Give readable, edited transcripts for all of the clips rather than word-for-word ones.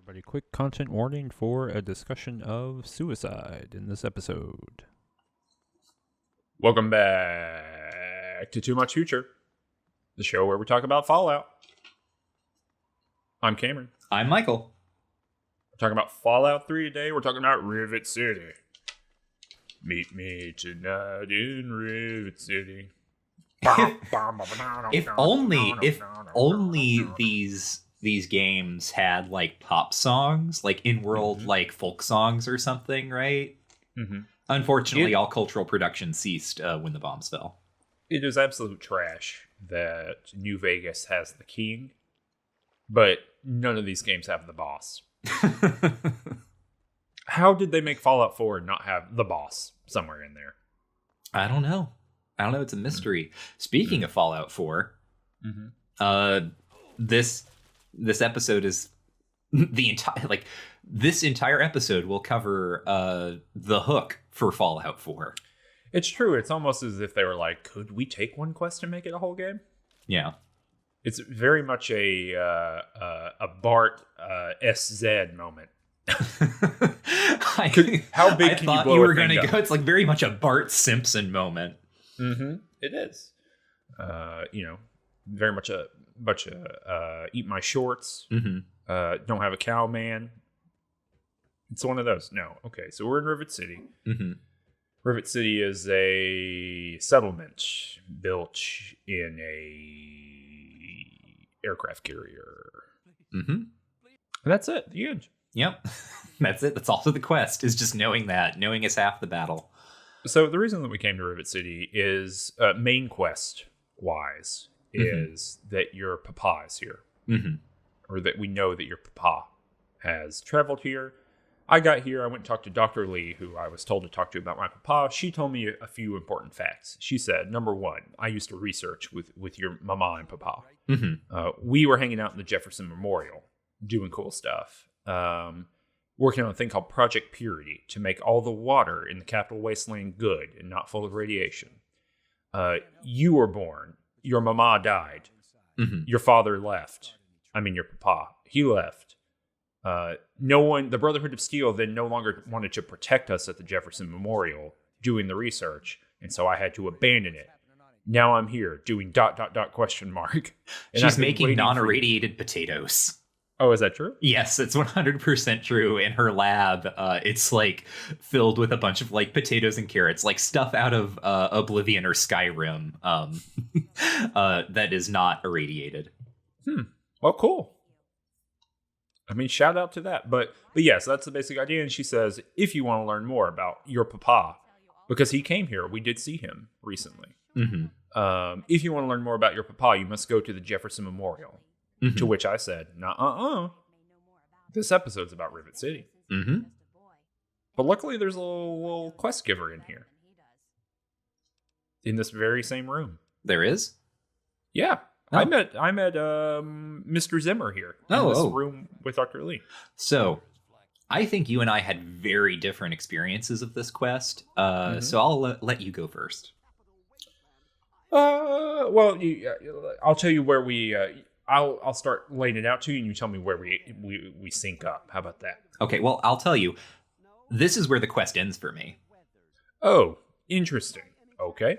Everybody, quick content warning for a discussion of suicide in this episode. Welcome back to Too Much Future, the show where we talk about Fallout. I'm Cameron. I'm Michael. We're talking about Fallout 3 today. We're talking about Rivet City. Meet me tonight in Rivet City. If only these games had like pop songs, like in-world like folk songs or something, right? Mm-hmm. Unfortunately, all cultural production ceased when the bombs fell. It is absolute trash that New Vegas has the king, but none of these games have the boss. How did they make Fallout 4 and not have the boss somewhere in there? I don't know. It's a mystery. Speaking of Fallout 4, this episode is the entire this entire episode will cover the hook for Fallout 4. It's true. It's almost as if they were like, could we take one quest and make it a whole game? Yeah. It's very much a Bart SZ moment. How big can you blow you were a thing going to up? go? It's like very much a Bart Simpson moment. Mm-hmm. It is. Very much a bunch of eat my shorts. Mm-hmm. Don't have a cow, man. It's one of those. No. Okay, so we're in Rivet City. Mm-hmm. Rivet City is a settlement built in a aircraft carrier. Mm-hmm. And that's it. The end. Yep. That's it. That's also the quest, is just knowing that. Knowing is half the battle. So the reason that we came to Rivet City is main quest wise is that your papa is here, or that we know that your papa has traveled here. I got here. I went and talked to Dr. Lee, who I was told to talk to about my papa. She told me a few important facts. She said, number one, I used to research with your mama and papa. Mm-hmm. We were hanging out in the Jefferson Memorial, doing cool stuff. Working on a thing called Project Purity to make all the water in the Capital Wasteland good and not full of radiation. You were born. Your mama died. Mm-hmm. Your father left. I mean, your papa. He left. The Brotherhood of Steel then no longer wanted to protect us at the Jefferson Memorial doing the research, and so I had to abandon it. Now I'm here doing ... question mark. And She's making non-irradiated potatoes. Oh, is that true? Yes, it's 100% true. In her lab, it's like filled with a bunch of like potatoes and carrots, like stuff out of Oblivion or Skyrim that is not irradiated. Well, cool. I mean, shout out to that. But yes, that's the basic idea. And she says, if you want to learn more about your papa, because he came here, we did see him recently. Mm-hmm. If you want to learn more about your papa, you must go to the Jefferson Memorial. Mm-hmm. To which I said, this episode's about Rivet City. Mm-hmm. But luckily, there's a little quest giver in here. In this very same room. There is? Yeah. Oh. I met Mr. Zimmer here in this room with Dr. Lee. So, I think you and I had very different experiences of this quest. So I'll let you go first. Well, I'll tell you where we... I'll start laying it out to you, and you tell me where we sync up. How about that? Okay, well, I'll tell you. This is where the quest ends for me. Oh, interesting. Okay.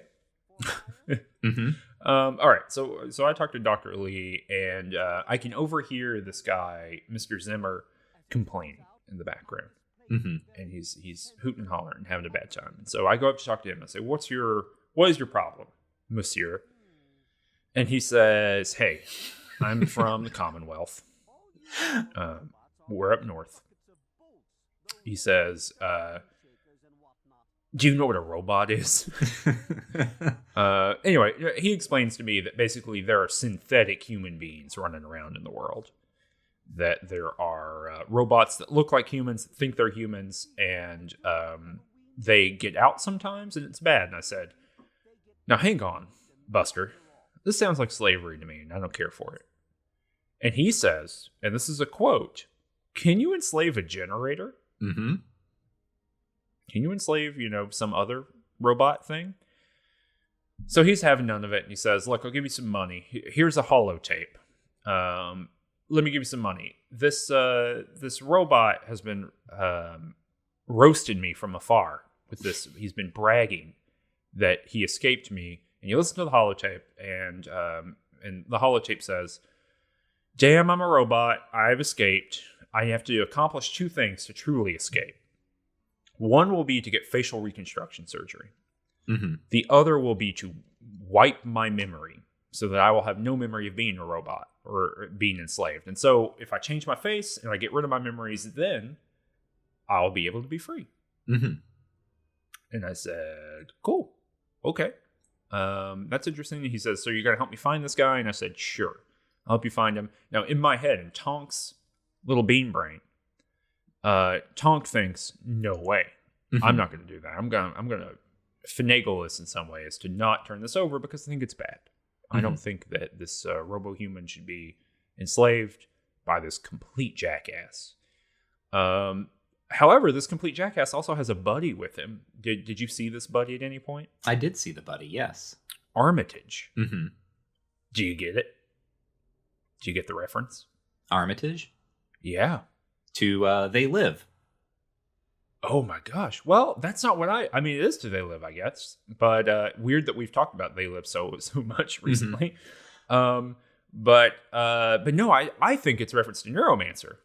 Mm-hmm. All right. So I talked to Dr. Lee, and I can overhear this guy, Mr. Zimmer, complaining in the background. Mm-hmm. And he's hooting and hollering and having a bad time. And so I go up to talk to him. I say, what is your problem, monsieur? And he says, hey, I'm from the Commonwealth. We're up north. He says, do you know what a robot is? Anyway, he explains to me that basically there are synthetic human beings running around in the world. That there are robots that look like humans, that think they're humans, and they get out sometimes, and it's bad. And I said, now hang on, Buster. This sounds like slavery to me, and I don't care for it. And he says, and this is a quote, can you enslave a generator? Mm-hmm. Can you enslave, some other robot thing? So he's having none of it, and he says, look, I'll give you some money. Here's a holotape. let me give you some money. This robot has been roasted me from afar with this. He's been bragging that he escaped me. And you listen to the holotape, and the holotape says, "Damn, I'm a robot. I've escaped. I have to accomplish 2 things to truly escape. One will be to get facial reconstruction surgery. Mm-hmm. The other will be to wipe my memory so that I will have no memory of being a robot or being enslaved. And so if I change my face and I get rid of my memories, then I'll be able to be free." Mm-hmm. And I said, "Cool. Okay. That's interesting." He says, "So you're going to help me find this guy?" And I said, "Sure. I'll help you find him." Now, in my head, in Tonk's little bean brain, Tonk thinks, "No way. Mm-hmm. I'm not going to do that. I'm going to finagle this in some ways to not turn this over because I think it's bad. I don't think that this robo-human should be enslaved by this complete jackass." However, this complete jackass also has a buddy with him. Did you see this buddy at any point? I did see the buddy, yes. Armitage. Mm-hmm. Do you get it? Do you get the reference? Armitage? Yeah. To They Live. Oh my gosh. Well, that's not what I mean, it is to They Live, I guess. But weird that we've talked about They Live so much recently. Mm-hmm. But no, I think it's referenced to Neuromancer.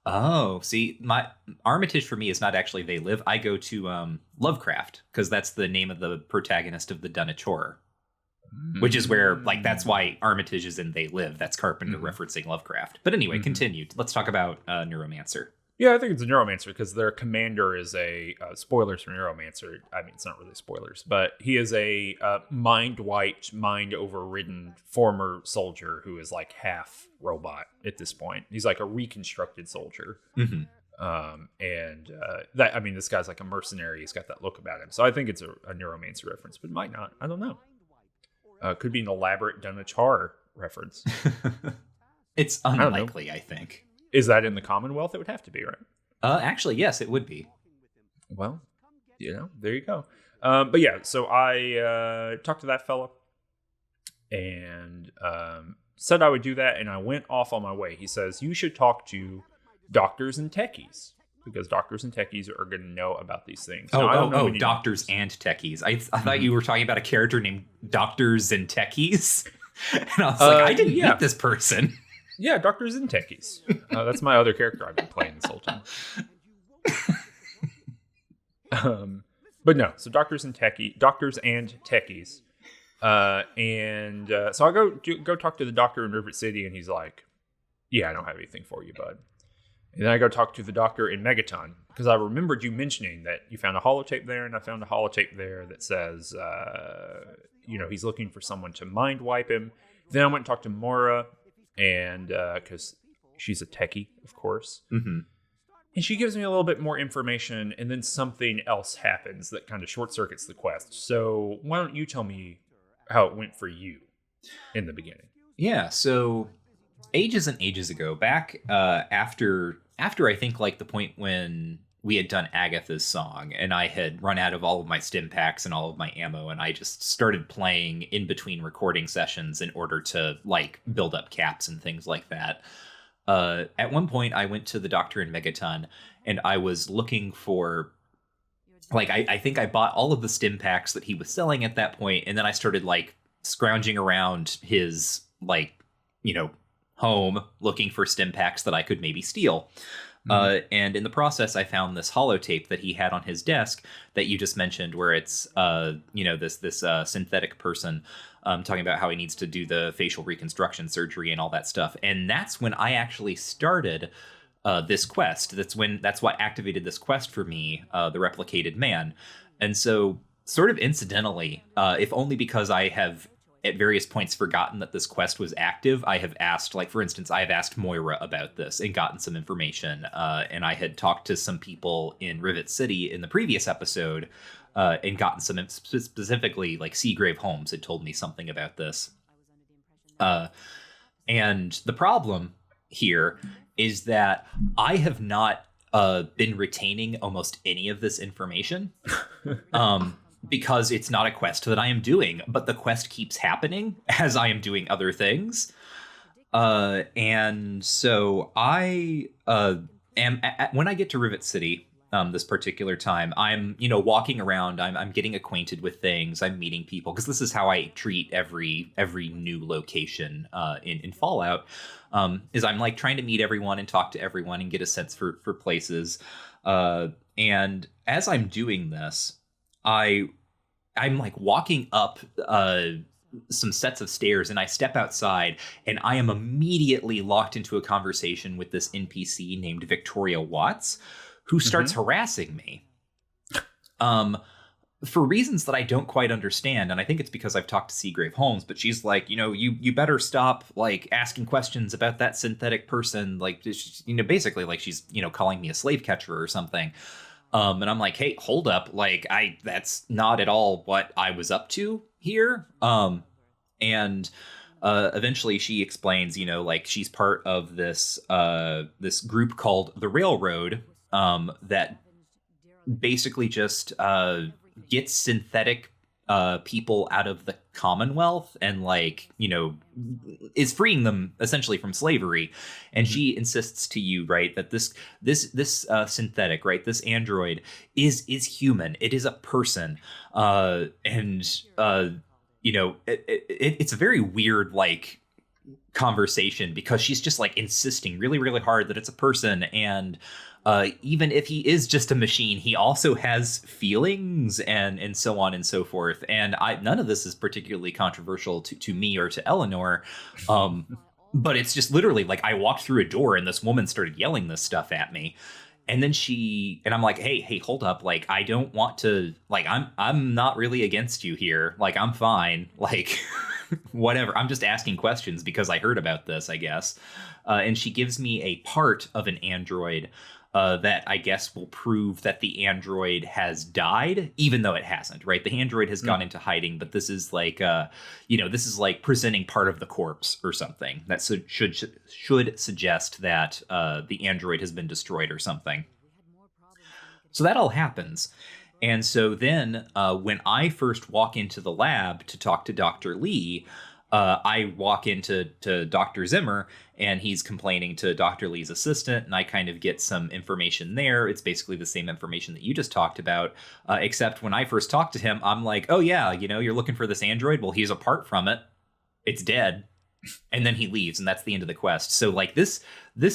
Oh, see, my Armitage for me is not actually They Live. I go to Lovecraft, because that's the name of the protagonist of the Dunwich Horror. Which is where, like, that's why Armitage is in They Live. That's Carpenter referencing Lovecraft. But anyway, continue. Let's talk about Neuromancer. Yeah, I think it's a Neuromancer because their commander is a spoilers for Neuromancer. I mean, it's not really spoilers, but he is a mind-wiped, mind-overridden former soldier who is like half robot at this point. He's like a reconstructed soldier. Mm-hmm. That, I mean, this guy's like a mercenary. He's got that look about him. So I think it's a Neuromancer reference, but it might not. I don't know. Could be an elaborate Dunwich Horror reference. It's unlikely, I think. Is that in the Commonwealth? It would have to be, right? Actually, yes, it would be. Well, there you go. But yeah, so I talked to that fella and said I would do that, and I went off on my way. He says, "You should talk to doctors and techies, because doctors and techies are going to know about these things." Doctors and techies. I thought you were talking about a character named Doctors and Techies. And I was like, I didn't meet this person. Yeah, Doctors and Techies. That's my other character I've been playing this whole time. But no, so Doctors and Techies. So I go talk to the doctor in Rivet City, and he's like, "Yeah, I don't have anything for you, bud." And then I go talk to the doctor in Megaton, because I remembered you mentioning that you found a holotape there, and I found a holotape there that says, he's looking for someone to mind wipe him. Then I went and talked to Mora, and because she's a techie, of course. Mm-hmm. And she gives me a little bit more information, and then something else happens that kind of short circuits the quest. So why don't you tell me how it went for you in the beginning? Yeah, so ages and ages ago, back after I think like the point when we had done Agatha's song and I had run out of all of my stim packs and all of my ammo, and I just started playing in between recording sessions in order to like build up caps and things like that. At one point I went to the doctor in Megaton and I was looking for, like, I think I bought all of the stim packs that he was selling at that point, and then I started like scrounging around his home looking for stim packs that I could maybe steal. And in the process, I found this holotape that he had on his desk that you just mentioned, where it's this synthetic person talking about how he needs to do the facial reconstruction surgery and all that stuff. And that's when I actually started this quest. That's what activated this quest for me, the Replicated Man. And so, sort of incidentally, if only because I have at various points forgotten that this quest was active, I have asked, like, for instance, I have asked Moira about this and gotten some information. And I had talked to some people in Rivet City in the previous episode and gotten some, specifically, like, Seagrave Holmes had told me something about this. And the problem here is that I have not been retaining almost any of this information. Because it's not a quest that I am doing, but the quest keeps happening as I am doing other things. And so I am when I get to Rivet City, this particular time, I'm walking around, I'm getting acquainted with things, I'm meeting people because this is how I treat every new location in Fallout. Is I'm like trying to meet everyone and talk to everyone and get a sense for places. And as I'm doing this, I'm like walking up some sets of stairs and I step outside and I am immediately locked into a conversation with this NPC named Victoria Watts, who starts harassing me. For reasons that I don't quite understand, and I think it's because I've talked to Seagrave Holmes, but she's like, you better stop like asking questions about that synthetic person, like, basically like she's calling me a slave catcher or something. And I'm like, hey, hold up, like that's not at all what I was up to here. And eventually she explains, like she's part of this this group called the Railroad, that basically just gets synthetic people out of the Commonwealth and like is freeing them essentially from slavery. And she insists to you, right, that this synthetic, right, this android is human. It is a person, and it's a very weird like conversation because she's just like insisting really really hard that it's a person. And even if he is just a machine, he also has feelings and so on and so forth. And none of this is particularly controversial to me or to Eleanor. But it's just literally like I walked through a door and this woman started yelling this stuff at me. And then I'm like, hey, hold up. Like, I don't want to, like, I'm not really against you here. Like, I'm fine. Like, whatever. I'm just asking questions because I heard about this, I guess. And she gives me a part of an android that I guess will prove that the android has died, even though it hasn't, right? The android has gone into hiding, but this is like, this is like presenting part of the corpse or something that should suggest that the android has been destroyed or something. So that all happens. And so then when I first walk into the lab to talk to Dr. Lee, I walk into Dr. Zimmer and he's complaining to Dr. Lee's assistant, and I kind of get some information there. It's basically the same information that you just talked about, except when I first talked to him, I'm like, oh yeah, you're looking for this android? Well, he's apart from it. It's dead. And then he leaves, and that's the end of the quest. So like this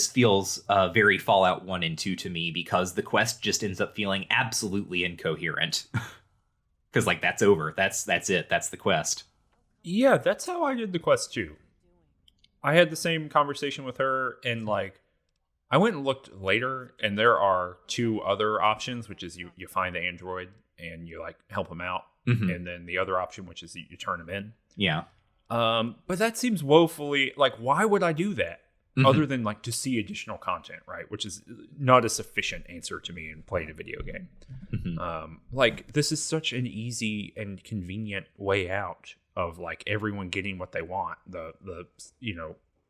feels very Fallout 1 and 2 to me, because the quest just ends up feeling absolutely incoherent. Because like that's over. That's it. That's the quest. Yeah, that's how I did the quest too. I had the same conversation with her, and like I went and looked later, and there are two other options, which is you find the android and you like help him out, and then the other option, which is you turn him in. Yeah. But that seems woefully like, why would I do that other than like to see additional content, right? Which is not a sufficient answer to me in playing a video game. Like this is such an easy and convenient way out of like everyone getting what they want. The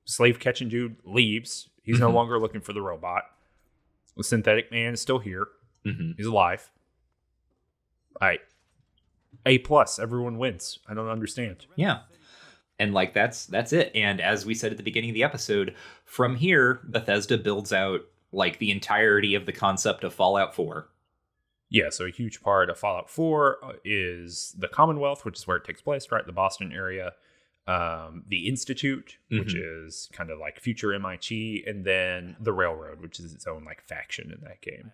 slave catching dude leaves. He's no longer looking for the robot. The synthetic man is still here. He's alive. A+, everyone wins. I don't understand. Yeah. And like that's it. And as we said at the beginning of the episode, from here Bethesda builds out like the entirety of the concept of Fallout 4. Yeah, so a huge part of Fallout 4 is the Commonwealth, which is where it takes place, right? The Boston area. The Institute, which is kind of like future MIT, and then the Railroad, which is its own like faction in that game.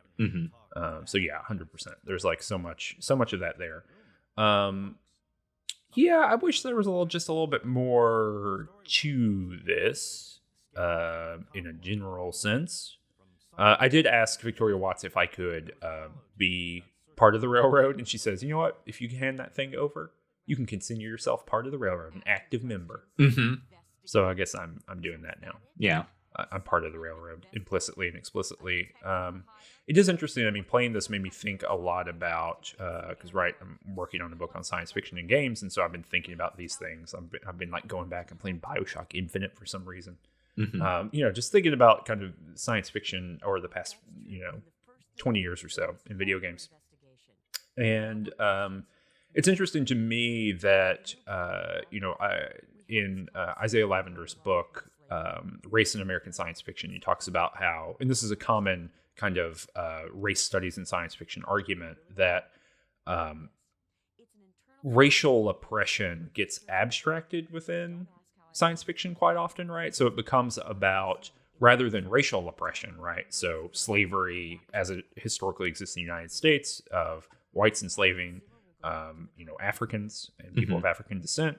So yeah, 100%. There's like so much of that there. Yeah, I wish there was just a little bit more to this in a general sense. I did ask Victoria Watts if I could be part of the Railroad, and she says, you know what? If you hand that thing over, you can consider yourself part of the Railroad, an active member. So I guess I'm doing that now. Yeah. I'm part of the Railroad, implicitly and explicitly. It is interesting. I mean, playing this made me think a lot about, because I'm working on a book on science fiction and games, and so I've been thinking about these things. I've been like going back and playing BioShock Infinite for some reason. Just thinking about kind of science fiction over the past 20 years or so in video games. And it's interesting to me that in Isaiah Lavender's book, race in American science fiction. He talks about how, and this is a common kind of race studies in science fiction argument, that racial oppression gets abstracted within science fiction quite often, right? So it becomes about, rather than racial oppression, right? So slavery as it historically exists in the United States, of whites enslaving, Africans and people of African descent.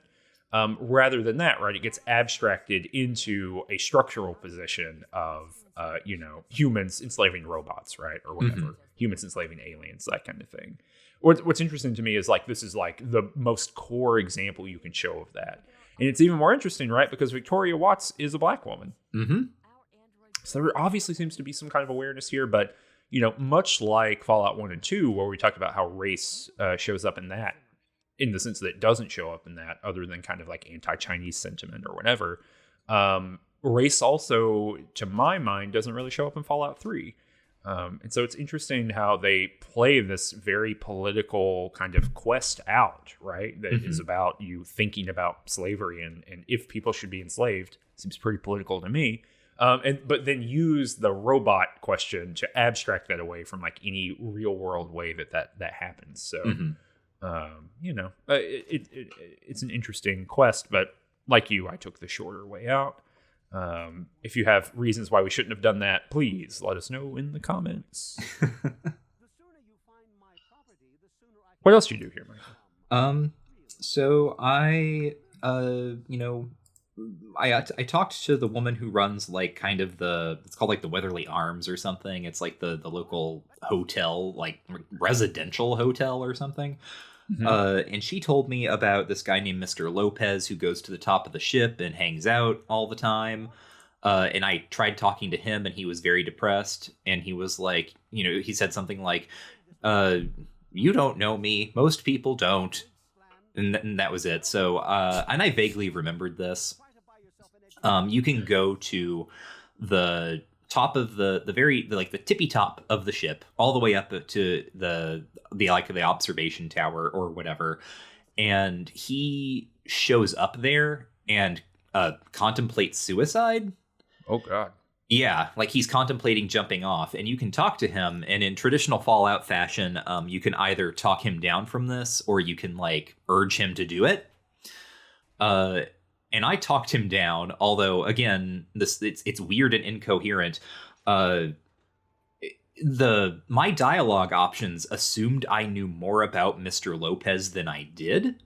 Rather than that, right, it gets abstracted into a structural position of, humans enslaving robots, right, or whatever, humans enslaving aliens, that kind of thing. What's interesting to me is like, this is like the most core example you can show of that. And it's even more interesting, right, because Victoria Watts is a black woman. Mm-hmm. So there obviously seems to be some kind of awareness here, but, much like Fallout 1 and 2, where we talked about how race shows up in that, in the sense that it doesn't show up in that, other than kind of like anti-Chinese sentiment or whatever, race also, to my mind, doesn't really show up in Fallout 3. And so it's interesting how they play this very political kind of quest out, right? That is about you thinking about slavery and if people should be enslaved. Seems pretty political to me. But then use the robot question to abstract that away from like any real world way that happens. So, it's an interesting quest, but like you, I took the shorter way out. If you have reasons why we shouldn't have done that, please let us know in the comments. What else do you do here, Michael? So I talked to the woman who runs like kind of it's called like the Weatherly Arms or something. It's like the local hotel, like residential hotel or something. And she told me about this guy named Mr. Lopez who goes to the top of the ship and hangs out all the time. And I tried talking to him and he was very depressed. And he was like, he said something like, you don't know me. Most people don't. And that was it. So, and I vaguely remembered this. You can go to the top of the tippy top of the ship, all the way up to the observation tower or whatever, and he shows up there and contemplates suicide. Oh God. Yeah, like he's contemplating jumping off, and you can talk to him, and in traditional Fallout fashion, you can either talk him down from this, or you can like urge him to do it. And I talked him down, although again, it's weird and incoherent. My dialogue options assumed I knew more about Mr. Lopez than I did.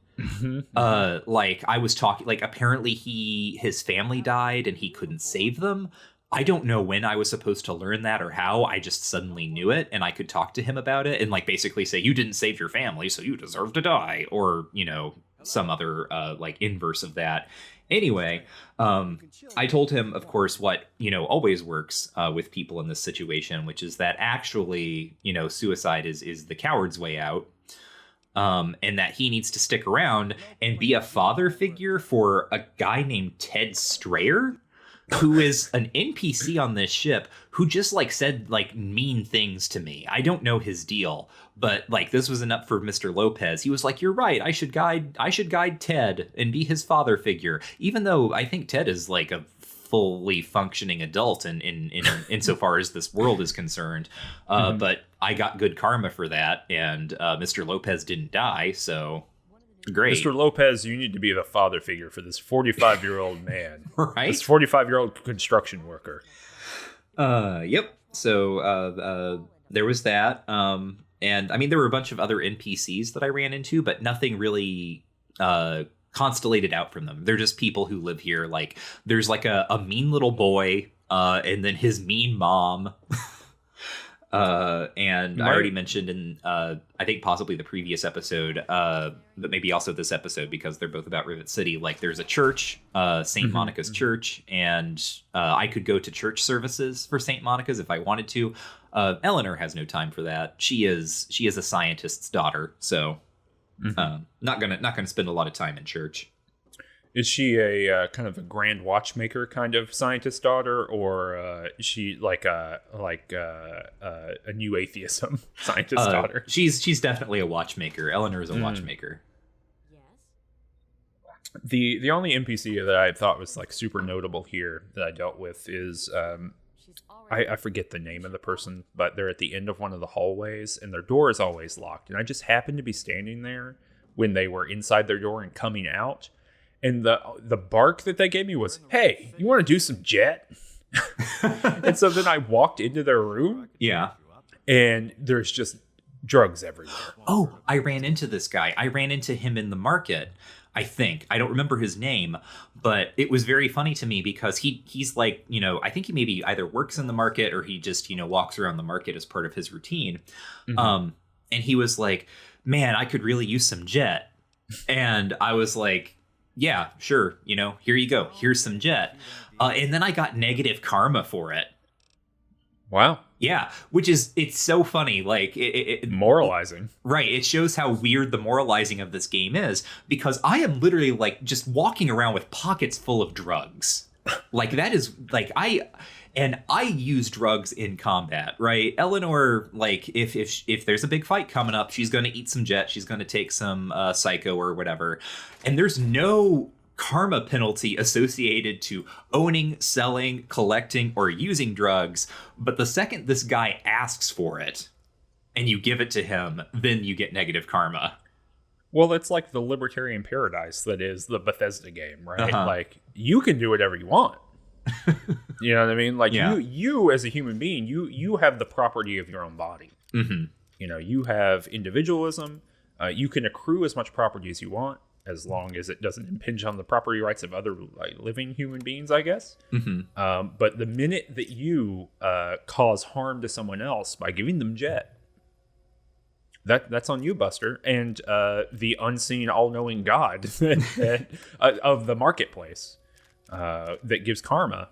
Like I was talking, like apparently his family died and he couldn't save them. I don't know when I was supposed to learn that or how. I just suddenly knew it, and I could talk to him about it and like basically say, you didn't save your family, so you deserve to die, or some other like inverse of that. Anyway, I told him, of course, what always works with people in this situation, which is that actually suicide is the coward's way out. And that he needs to stick around and be a father figure for a guy named Ted Strayer, who is an NPC on this ship who just like said like mean things to me. I don't know his deal, but like this was enough for Mr. Lopez. He was like, "You're right. I should guide Ted and be his father figure," even though I think Ted is like a fully functioning adult in insofar as this world is concerned. But I got good karma for that, and Mr. Lopez didn't die, so great. Mr. Lopez, you need to be the father figure for this 45-year-old man. Right? This 45-year-old construction worker. Yep. So there was that. And I mean, there were a bunch of other NPCs that I ran into, but nothing really constellated out from them. They're just people who live here. Like there's like a mean little boy, and then his mean mom. And I already mentioned in I think possibly the previous episode, but maybe also this episode because they're both about Rivet City. Like there's a church, St. Monica's Church, and I could go to church services for St. Monica's if I wanted to. Eleanor has no time for that. She is a scientist's daughter, so not gonna spend a lot of time in church. Is she a kind of a grand watchmaker kind of scientist daughter, or is she like a new atheism scientist daughter? She's definitely a watchmaker. Eleanor is a watchmaker. The only NPC that I thought was like super notable here that I dealt with is I forget the name of the person, but they're at the end of one of the hallways and their door is always locked. And I just happened to be standing there when they were inside their door and coming out. And the bark that they gave me was, "Hey, you want to do some jet?" And so then I walked into their room. Yeah. And there's just drugs everywhere. Oh, I ran into this guy. I ran into him in the market, I think. I don't remember his name, but it was very funny to me because he's like, I think he maybe either works in the market or he just, walks around the market as part of his routine. And he was like, "Man, I could really use some jet." And I was like, "Yeah, sure. Here you go. Here's some jet." And then I got negative karma for it. Wow. Yeah, it's so funny. Like it moralizing. Right. It shows how weird the moralizing of this game is, because I am literally like just walking around with pockets full of drugs. Like that is like I use drugs in combat, right? Eleanor, like if there's a big fight coming up, she's going to eat some jet. She's going to take some psycho or whatever. And there's no karma penalty associated to owning, selling, collecting, or using drugs. But the second this guy asks for it and you give it to him, then you get negative karma. Well, it's like the libertarian paradise that is the Bethesda game, right? Like you can do whatever you want. You know what I mean? Like you as a human being, you have the property of your own body. You have individualism. You can accrue as much property as you want, as long as it doesn't impinge on the property rights of other living human beings, I guess. But the minute that you cause harm to someone else by giving them jet, that's on you, Buster, and the unseen, all-knowing God of the marketplace that gives karma.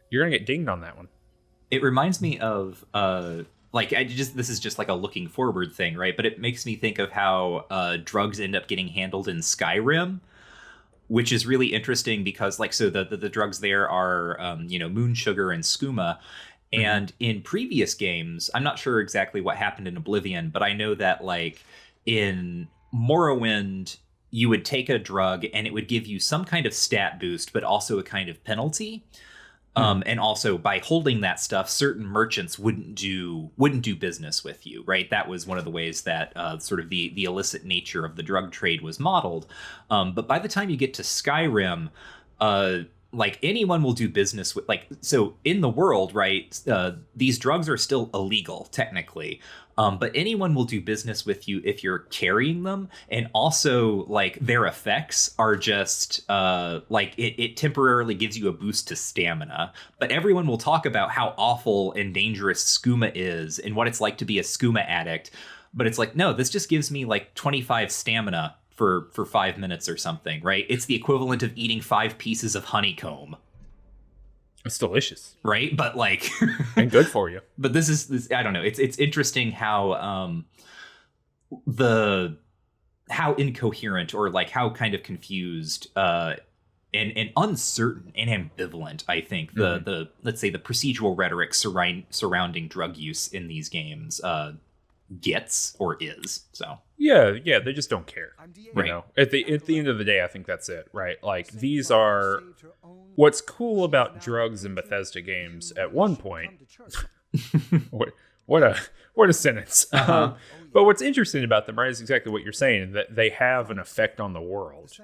You're gonna get dinged on that one. It reminds me of this is just like a looking forward thing, right? But it makes me think of how drugs end up getting handled in Skyrim, which is really interesting because the drugs there are moon sugar and skooma. And in previous games, I'm not sure exactly what happened in Oblivion, but I know that like in Morrowind, you would take a drug and it would give you some kind of stat boost, but also a kind of penalty. And also by holding that stuff, certain merchants wouldn't do business with you, right? That was one of the ways that sort of the illicit nature of the drug trade was modeled. But by the time you get to Skyrim, like anyone will do business with, like, so in the world, right, these drugs are still illegal technically, but anyone will do business with you if you're carrying them. And also like their effects are just like it temporarily gives you a boost to stamina, but everyone will talk about how awful and dangerous skooma is and what it's like to be a skooma addict. But it's like, no, this just gives me like 25 stamina for 5 minutes or something, right? It's the equivalent of eating 5 pieces of honeycomb. It's delicious, right? But like, and good for you. But this I don't know. It's interesting how how incoherent or like how kind of confused and uncertain and ambivalent I think the let's say the procedural rhetoric surrounding drug use in these games gets or is. So yeah, they just don't care. Right. You know, at the end of the day, I think that's it, right? Like these are what's cool about drugs in Bethesda games. At one point, what a sentence. But what's interesting about them, right, is exactly what you're saying, that they have an effect on the world.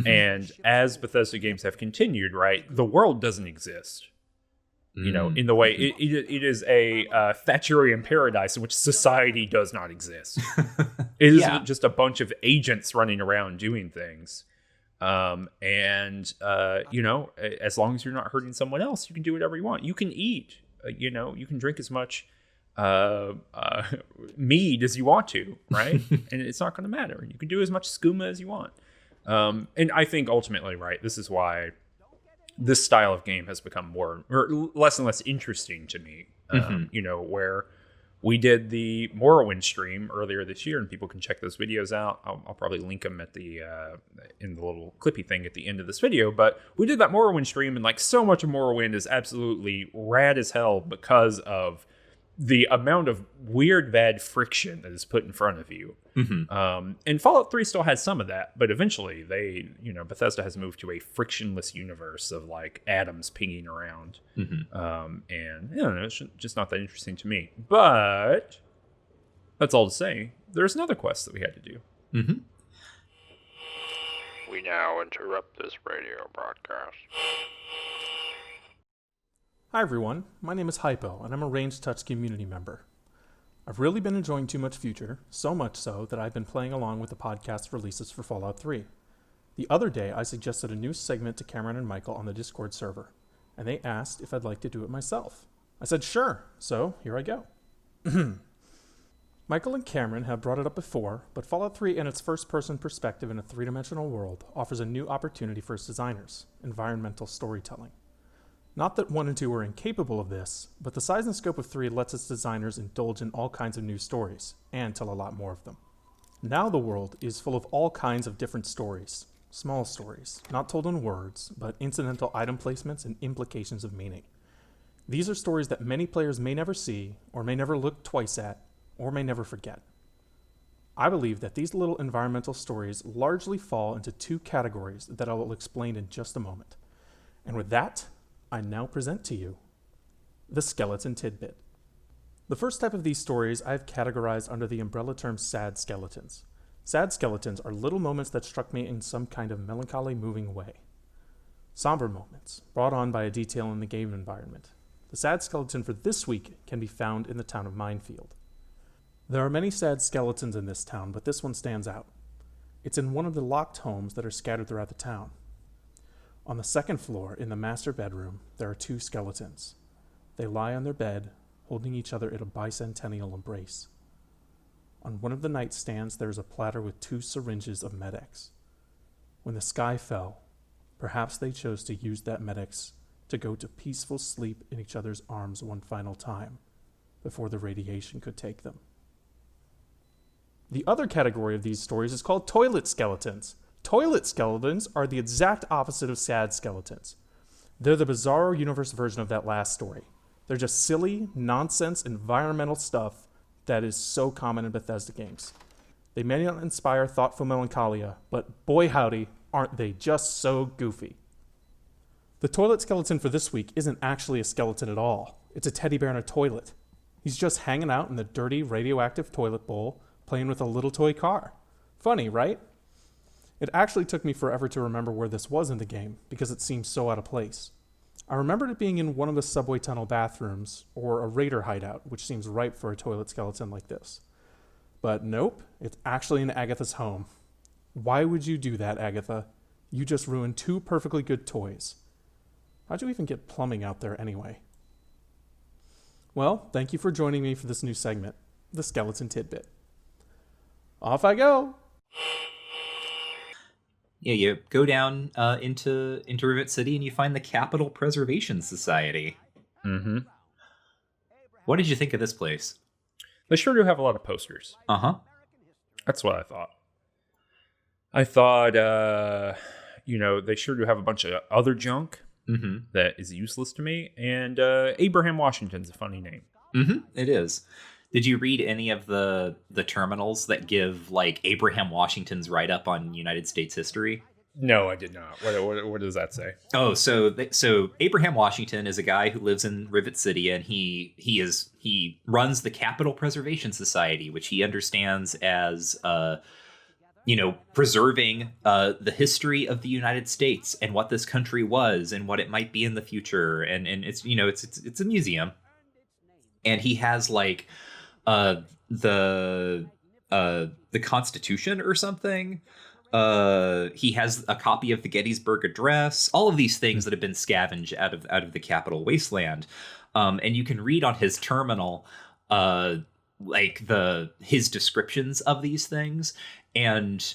And as Bethesda games have continued, right, the world doesn't exist. You know, in the way it is a Thatcherian paradise in which society does not exist. It is just a bunch of agents running around doing things. You know, as long as you're not hurting someone else, you can do whatever you want. You can eat, you know, you can drink as much mead as you want to, right? And it's not going to matter. You can do as much skooma as you want. And I think ultimately, right, this is why this style of game has become less and less interesting to me. You know, where we did the Morrowind stream earlier this year, and people can check those videos out. I'll probably link them at the in the little clippy thing at the end of this video. But we did that Morrowind stream, and like so much of Morrowind is absolutely rad as hell because of the amount of weird, bad friction that is put in front of you. And Fallout 3 still has some of that, but eventually Bethesda has moved to a frictionless universe of like atoms pinging around. And I don't know, it's just not that interesting to me. But that's all to say, there's another quest that we had to do. We now interrupt this radio broadcast. Hi everyone, my name is Hypo, and I'm a Range Touch community member. I've really been enjoying Too Much Future, so much so that I've been playing along with the podcast releases for Fallout 3. The other day, I suggested a new segment to Cameron and Michael on the Discord server, and they asked if I'd like to do it myself. I said sure, so here I go. Michael and Cameron have brought it up before, but Fallout 3 and its first-person perspective in a three-dimensional world offers a new opportunity for its designers, environmental storytelling. Not that 1 and 2 were incapable of this, but the size and scope of 3 lets its designers indulge in all kinds of new stories, and tell a lot more of them. Now the world is full of all kinds of different stories. Small stories, not told in words, but incidental item placements and implications of meaning. These are stories that many players may never see, or may never look twice at, or may never forget. I believe that these little environmental stories largely fall into 2 categories that I will explain in just a moment. And with that, I now present to you the Skeleton Tidbit. The first type of these stories I have categorized under the umbrella term sad skeletons. Sad skeletons are little moments that struck me in some kind of melancholy moving way. Somber moments, brought on by a detail in the game environment. The sad skeleton for this week can be found in the town of Minefield. There are many sad skeletons in this town, but this one stands out. It's in one of the locked homes that are scattered throughout the town. On the second floor, in the master bedroom, there are 2 skeletons. They lie on their bed, holding each other in a bicentennial embrace. On one of the nightstands, there is a platter with 2 syringes of Med-X. When the sky fell, perhaps they chose to use that Med-X to go to peaceful sleep in each other's arms one final time, before the radiation could take them. The other category of these stories is called toilet skeletons. Toilet skeletons are the exact opposite of sad skeletons. They're the bizarro universe version of that last story. They're just silly, nonsense, environmental stuff that is so common in Bethesda games. They may not inspire thoughtful melancholia, but boy howdy, aren't they just so goofy. The toilet skeleton for this week isn't actually a skeleton at all. It's a teddy bear in a toilet. He's just hanging out in the dirty, radioactive toilet bowl, playing with a little toy car. Funny, right? It actually took me forever to remember where this was in the game, because it seems so out of place. I remembered it being in one of the subway tunnel bathrooms, or a raider hideout, which seems ripe for a toilet skeleton like this. But nope, it's actually in Agatha's home. Why would you do that, Agatha? You just ruined 2 perfectly good toys. How'd you even get plumbing out there anyway? Well, thank you for joining me for this new segment, the Skeleton Tidbit. Off I go! Yeah, you go down into Rivet City and you find the Capital Preservation Society. What did you think of this place? They sure do have a lot of posters. That's what I thought. I thought, they sure do have a bunch of other junk that is useless to me. And Abraham Washington's a funny name. It is. Did you read any of the terminals that give like Abraham Washington's write-up on United States history? No, I did not. What does that say? Oh, so Abraham Washington is a guy who lives in Rivet City, and he runs the Capital Preservation Society, which he understands as preserving the history of the United States and what this country was and what it might be in the future, and it's it's a museum, and he has like the Constitution or something. He has a copy of the Gettysburg Address, all of these things that have been scavenged out of the Capitol wasteland. And you can read on his terminal his descriptions of these things. And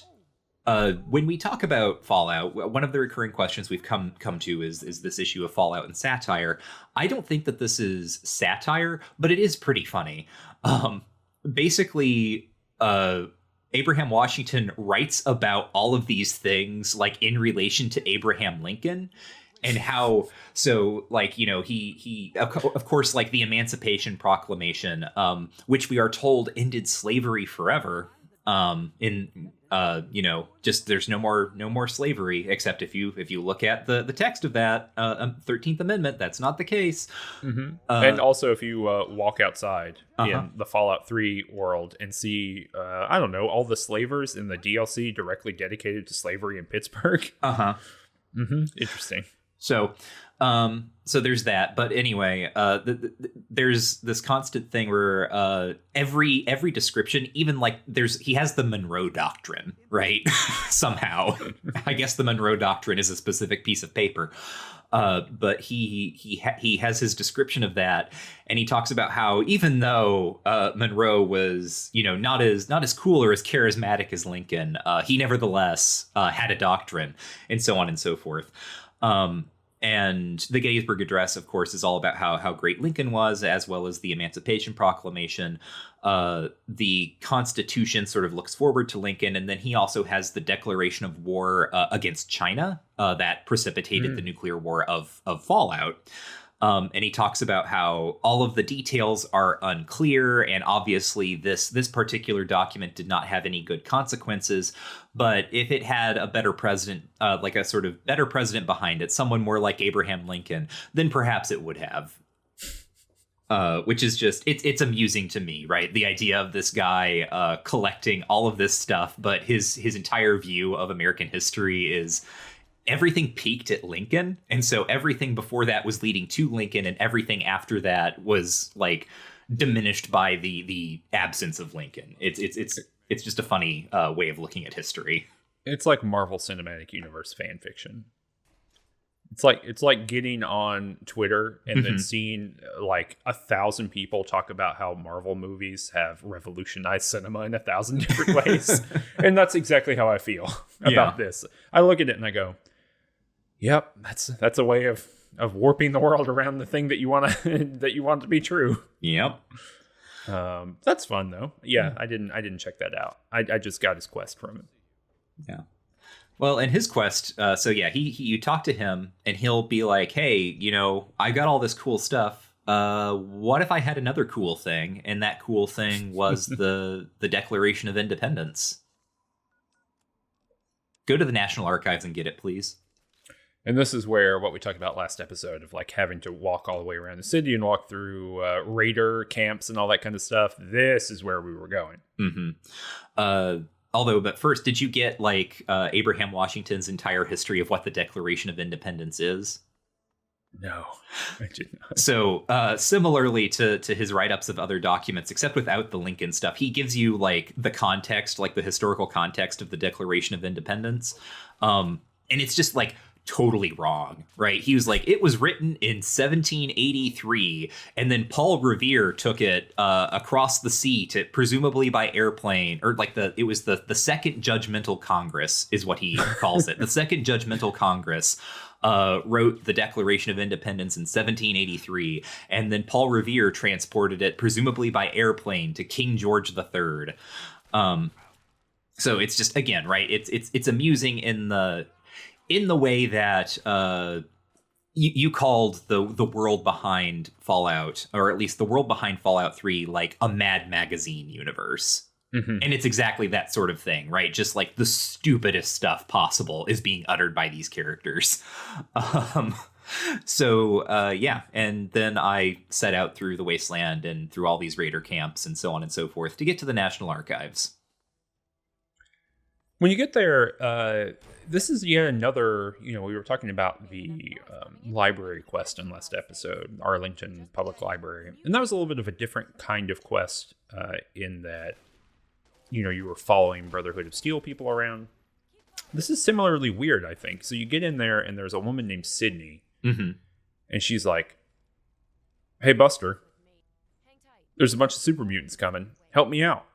when we talk about Fallout, one of the recurring questions we've come to is this issue of Fallout and satire. I don't think that this is satire, but it is pretty funny. Basically, Abraham Washington writes about all of these things like in relation to Abraham Lincoln. And how, so like, you know, he of course, like the Emancipation Proclamation, which we are told ended slavery forever, you know, just there's no more slavery, except if you look at the text of that 13th Amendment, that's not the case. And also if you walk outside Uh-huh. in the Fallout 3 world and see I don't know, all the slavers in the DLC directly dedicated to slavery in Pittsburgh. Interesting. So, so there's that. But anyway, there's this constant thing where every description, even like he has the Monroe Doctrine, right? Somehow, I guess the Monroe Doctrine is a specific piece of paper. But he has his description of that, and he talks about how even though Monroe was, you know, not as cool or as charismatic as Lincoln, he nevertheless had a doctrine, and so on and so forth. And the Gettysburg Address, of course, is all about how great Lincoln was, as well as the Emancipation Proclamation. The Constitution sort of looks forward to Lincoln, and then he also has the declaration of war against China that precipitated the nuclear war of Fallout. And he talks about how all of the details are unclear, and obviously this particular document did not have any good consequences. But if it had a better president, like a sort of better president behind it, someone more like Abraham Lincoln, then perhaps it would have. Which is just, it's amusing to me, right? The idea of this guy collecting all of this stuff, but his entire view of American history is everything peaked at Lincoln, and so everything before that was leading to Lincoln, and everything after that was like diminished by the absence of Lincoln. It's just a funny way of looking at history. It's like Marvel Cinematic Universe fan fiction. It's like getting on Twitter and then seeing like 1,000 people talk about how Marvel movies have revolutionized cinema in 1,000 different ways. And that's exactly how I feel about this. I look at it and I go, yep, that's a way of warping the world around the thing that you want to be true. Yep. That's fun though. Yeah, I didn't check that out. I just got his quest from him. Yeah. Well, in his quest, so yeah, you talk to him and he'll be like, hey, you know, I got all this cool stuff. What if I had another cool thing? And that cool thing was the Declaration of Independence. Go to the National Archives and get it, please. And this is where what we talked about last episode of like having to walk all the way around the city and walk through raider camps and all that kind of stuff. This is where we were going. But first, did you get like Abraham Washington's entire history of what the Declaration of Independence is? No, I did not. So similarly to his write-ups of other documents, except without the Lincoln stuff, he gives you like the context, like the historical context of the Declaration of Independence. And it's just like totally wrong, right? He was like, it was written in 1783, and then Paul Revere took it across the sea to presumably by airplane, or like it was the Second Judgmental Congress is what he calls it. The Second Judgmental Congress wrote the Declaration of Independence in 1783, and then Paul Revere transported it presumably by airplane to King George III. So it's just, again, right? It's amusing in the way that you called the world behind Fallout, or at least the world behind Fallout 3, like a Mad Magazine universe. And it's exactly that sort of thing, right? Just like the stupidest stuff possible is being uttered by these characters. Yeah. And then I set out through the wasteland and through all these raider camps and so on and so forth to get to the National Archives. When you get there, this is yet another, we were talking about the library quest in last episode, Arlington Public Library. And that was a little bit of a different kind of quest in that, you were following Brotherhood of Steel people around. This is similarly weird, I think. So you get in there and there's a woman named Sydney. And she's like, hey, Buster, there's a bunch of super mutants coming. Help me out.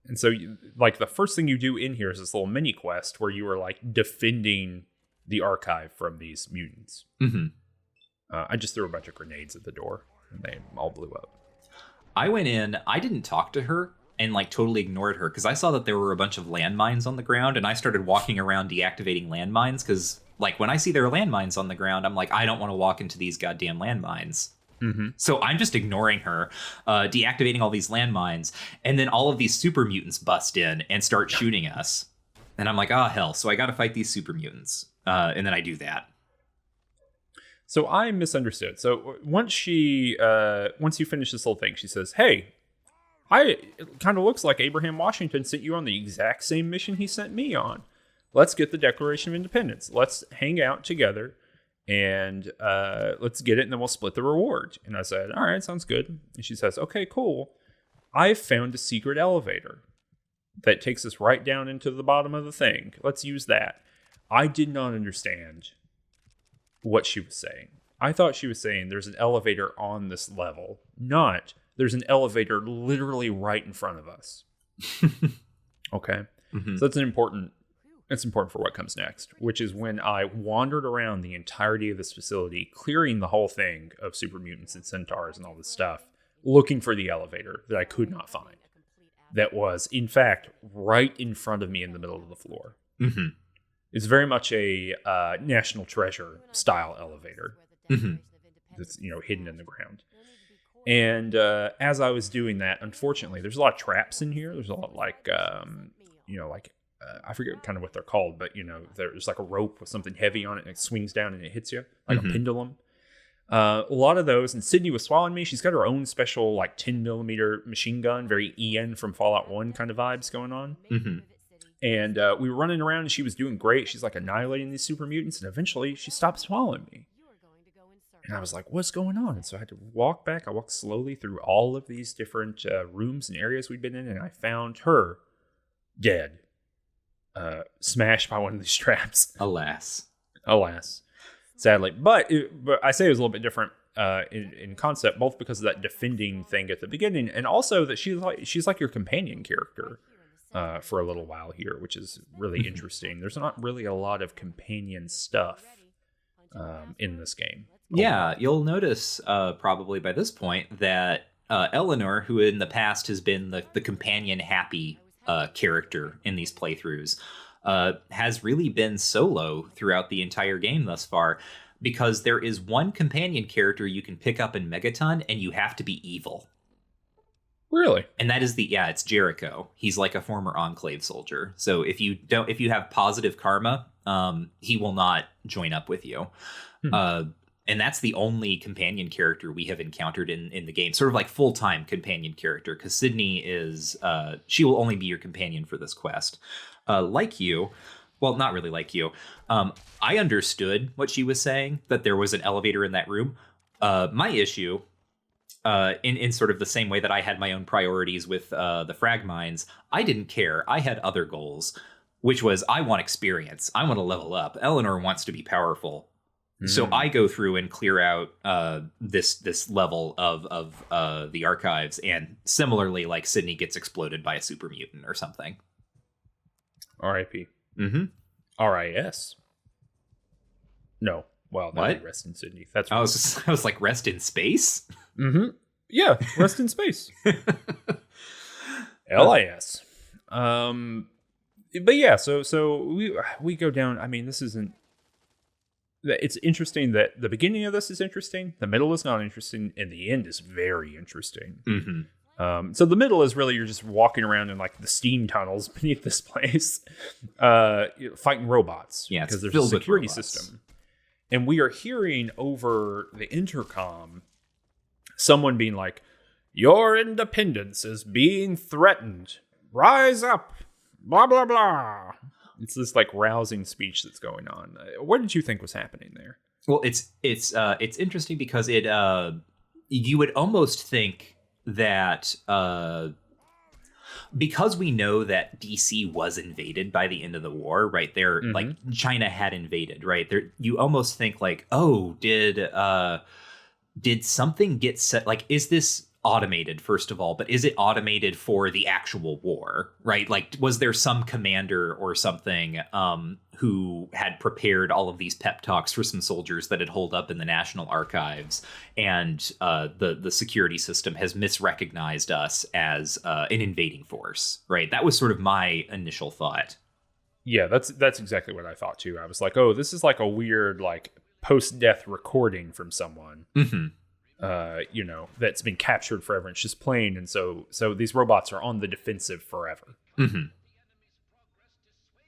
And so, the first thing you do in here is this little mini quest where you are, defending the archive from these mutants. I just threw a bunch of grenades at the door, and they all blew up. I went in, I didn't talk to her, and, totally ignored her, because I saw that there were a bunch of landmines on the ground, and I started walking around deactivating landmines, because Like when I see there are landmines on the ground, I'm like, I don't want to walk into these goddamn landmines. So I'm just ignoring her, deactivating all these landmines, and then all of these super mutants bust in and start shooting us. And I'm like, oh, hell. So I got to fight these super mutants. And then I do that. So I misunderstood. So once you finish this whole thing, she says, hey, it kind of looks like Abraham Washington sent you on the exact same mission he sent me on. Let's get the Declaration of Independence. Let's hang out together and let's get it, and then we'll split the reward. And I said, all right, sounds good. And she says, okay, cool. I've found a secret elevator that takes us right down into the bottom of the thing. Let's use that. I did not understand what she was saying. I thought she was saying there's an elevator on this level, not there's an elevator literally right in front of us. Okay. So that's important for what comes next, which is when I wandered around the entirety of this facility, clearing the whole thing of super mutants and centaurs and all this stuff, looking for the elevator that I could not find. That was, in fact, right in front of me in the middle of the floor. It's very much a National Treasure style elevator that's hidden in the ground. And as I was doing that, unfortunately, there's a lot of traps in here. There's a lot like I forget kind of what they're called, but there's like a rope with something heavy on it, and it swings down and it hits you like a pendulum. A lot of those, and Sydney was swallowing me. She's got her own special like 10mm machine gun, very Ian from Fallout 1 kind of vibes going on. And we were running around, and she was doing great. She's like annihilating these super mutants, and eventually she stopped swallowing me. And I was like, what's going on? And so I had to walk back. I walked slowly through all of these different rooms and areas we'd been in, and I found her dead. Smashed by one of these traps. Alas. Sadly. But I say it was a little bit different in concept, both because of that defending thing at the beginning, and also that she's like your companion character for a little while here, which is really interesting. There's not really a lot of companion stuff in this game. Yeah, you'll notice probably by this point that Eleanor, who in the past has been the companion happy character in these playthroughs, has really been solo throughout the entire game thus far, because there is one companion character you can pick up in Megaton, and you have to be evil. Really? And that is it's Jericho. He's like a former Enclave soldier. So if you have positive karma, he will not join up with you. And that's the only companion character we have encountered in the game, sort of like full-time companion character, because Sydney is, she will only be your companion for this quest. Like you, well, not really like you, I understood what she was saying, that there was an elevator in that room. My issue, in sort of the same way that I had my own priorities with the frag mines, I didn't care. I had other goals, which was I want experience. I want to level up. Eleanor wants to be powerful. So I go through and clear out this level of the archives, and similarly, like Sydney gets exploded by a super mutant or something. R.I.P. R.I.S. No, well, that'd be rest in Sydney. That's I was like rest in space. Yeah, rest in space. L.I.S. But yeah, so we go down. I mean, this isn't. It's interesting that the beginning of this is interesting, the middle is not interesting, and the end is very interesting. So the middle is really you're just walking around in like the steam tunnels beneath this place, fighting robots. Yeah, because there's a security system, and we are hearing over the intercom someone being like, "Your independence is being threatened. Rise up." Blah blah blah. It's this like rousing speech that's going on. What did you think was happening there? Well, it's interesting because it you would almost think that because we know that DC was invaded by the end of the war, right? There, like China had invaded, right? There, you almost think like, oh, did something get set? Like, is this automated, first of all, but is it automated for the actual war, right? Like, was there some commander or something who had prepared all of these pep talks for some soldiers that had holed up in the National Archives, and the security system has misrecognized us as an invading force, right? That was sort of my initial thought. Yeah, that's exactly what I thought too. I was like, oh, this is like a weird like post-death recording from someone. Mm-hmm. That's been captured forever and it's just playing, and so these robots are on the defensive forever. Mm-hmm.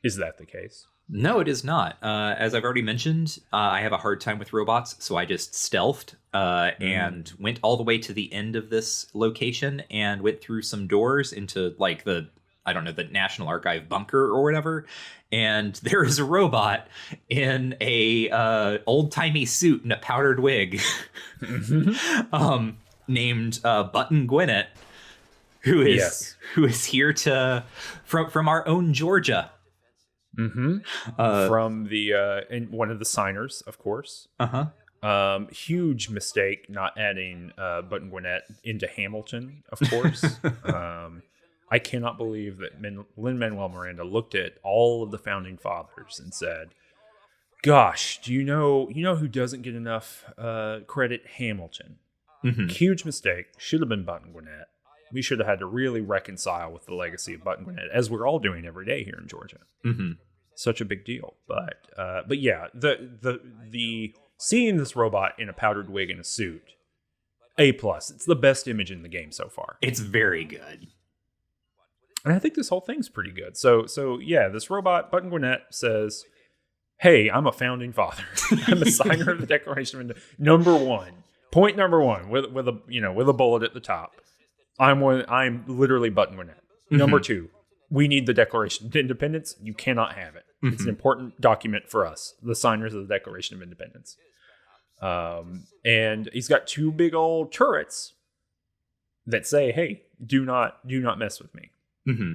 Is that the case? No, it is not. As I've already mentioned, I have a hard time with robots, so I just stealthed and went all the way to the end of this location and went through some doors into like the National Archive bunker or whatever. And there is a robot in a old-timey suit and a powdered wig named Button Gwinnett, who is here from our own Georgia. Mm-hmm. From the and one of the signers, of course. Huge mistake not adding Button Gwinnett into Hamilton, of course. I cannot believe that Lin-Manuel Miranda looked at all of the founding fathers and said, "Gosh, do you know who doesn't get enough credit? Hamilton." Mm-hmm. Huge mistake. Should have been Button Gwinnett. We should have had to really reconcile with the legacy of Button Gwinnett, as we're all doing every day here in Georgia. Mm-hmm. Such a big deal. But yeah, the seeing this robot in a powdered wig and a suit, A+. It's the best image in the game so far. It's very good. And I think this whole thing's pretty good. So yeah, this robot, Button Gwinnett, says, "Hey, I'm a founding father. I'm a signer of the Declaration of Independence. Point number one, with a bullet at the top. I'm literally Button Gwinnett. Mm-hmm. Number two, we need the Declaration of Independence. You cannot have it. Mm-hmm. It's an important document for us, the signers of the Declaration of Independence." And he's got two big old turrets that say, "Hey, do not mess with me." Mm-hmm.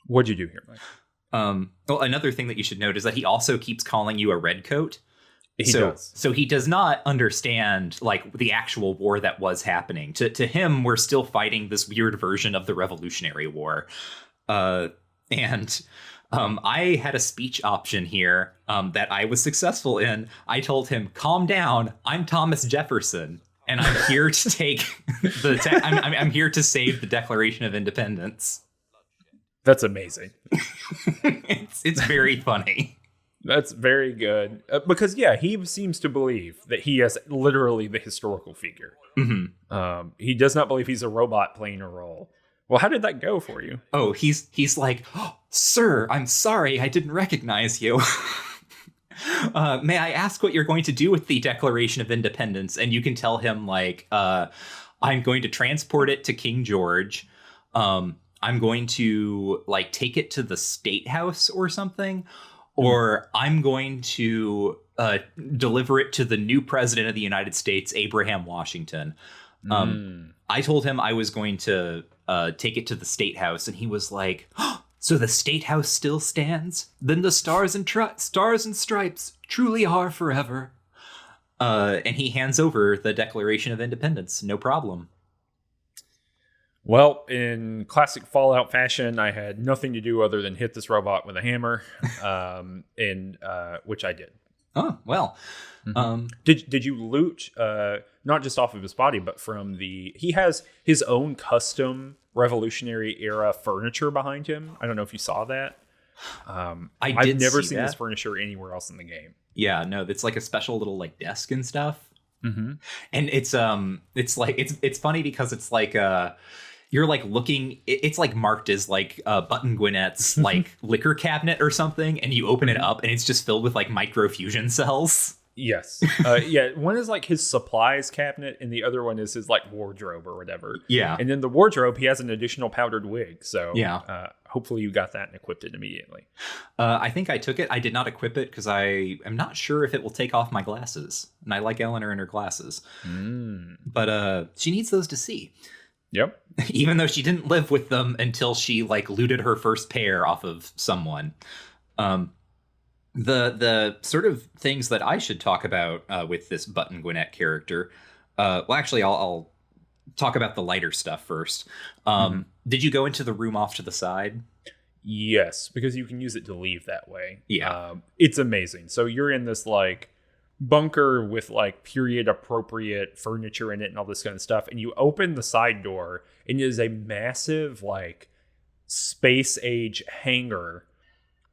What'd you do here, Mike? Well, another thing that you should note is that he also keeps calling you a redcoat. He does. So he does not understand like the actual war that was happening. To him, we're still fighting this weird version of the Revolutionary War. And I had a speech option here that I was successful in. I told him, "Calm down. I'm Thomas Jefferson, and I'm here to take I'm here to save the Declaration of Independence." That's amazing. It's very funny. That's very good. Because, yeah, he seems to believe that he is literally the historical figure. Mm-hmm. He does not believe he's a robot playing a role. Well, how did that go for you? Oh, he's like, "Oh, sir, I'm sorry, I didn't recognize you. May I ask what you're going to do with the Declaration of Independence?" And you can tell him, like, "I'm going to transport it to King George. I'm going to, like, take it to the State House or something. Or I'm going to deliver it to the new president of the United States, Abraham Washington." I told him I was going to take it to the State House, and he was like, "Oh, so the State House still stands? Then the stars and stripes truly are forever." And he hands over the Declaration of Independence, no problem. Well, in classic Fallout fashion, I had nothing to do other than hit this robot with a hammer, which I did. Oh, well. Mm-hmm. Did you loot, not just off of his body, but from he has his own custom Revolutionary era furniture behind him. I don't know if you saw that. I've never seen this furniture anywhere else in the game. Yeah, no, it's like a special little like desk and stuff. Mm-hmm. And it's like it's funny because it's like you're like looking, it's like marked as like Button Gwinnett's like liquor cabinet or something, and you open it up and it's just filled with like microfusion cells. Yes. Yeah. One is like his supplies cabinet, and the other one is his like wardrobe or whatever. Yeah. And then the wardrobe, he has an additional powdered wig. So yeah. Hopefully you got that and equipped it immediately. I think I took it. I did not equip it because I am not sure if it will take off my glasses. And I like Eleanor and her glasses. But she needs those to see. Yep. Even though she didn't live with them until she like looted her first pair off of someone. The sort of things that I should talk about with this Button Gwinnett character. Well, actually, I'll talk about the lighter stuff first. Did you go into the room off to the side? Yes, because you can use it to leave that way. Yeah. It's amazing. So you're in this like bunker with like period appropriate furniture in it and all this kind of stuff, and you open the side door and it is a massive like space age hangar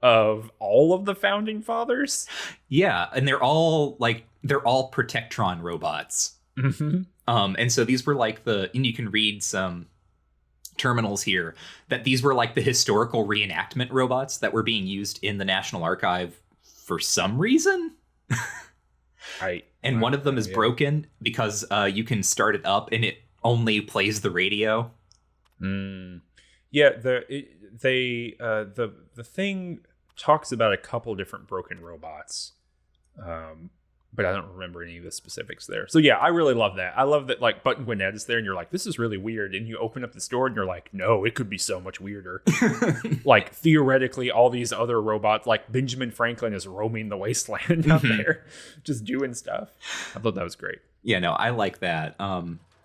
of all of the founding fathers. Yeah, and they're all Protectron robots. Mm-hmm. And so these were like and you can read some terminals here that these were like the historical reenactment robots that were being used in the National Archive for some reason. And one of them is broken because you can start it up and it only plays the radio. Yeah, the thing talks about a couple different broken robots, but I don't remember any of the specifics there. So yeah, I really love that. I love that like Button Gwinnett is there, and you're like, this is really weird. And you open up the store, and you're like, no, it could be so much weirder. Like theoretically, all these other robots, like Benjamin Franklin, is roaming the wasteland out there, just doing stuff. I thought that was great. Yeah, no, I like that.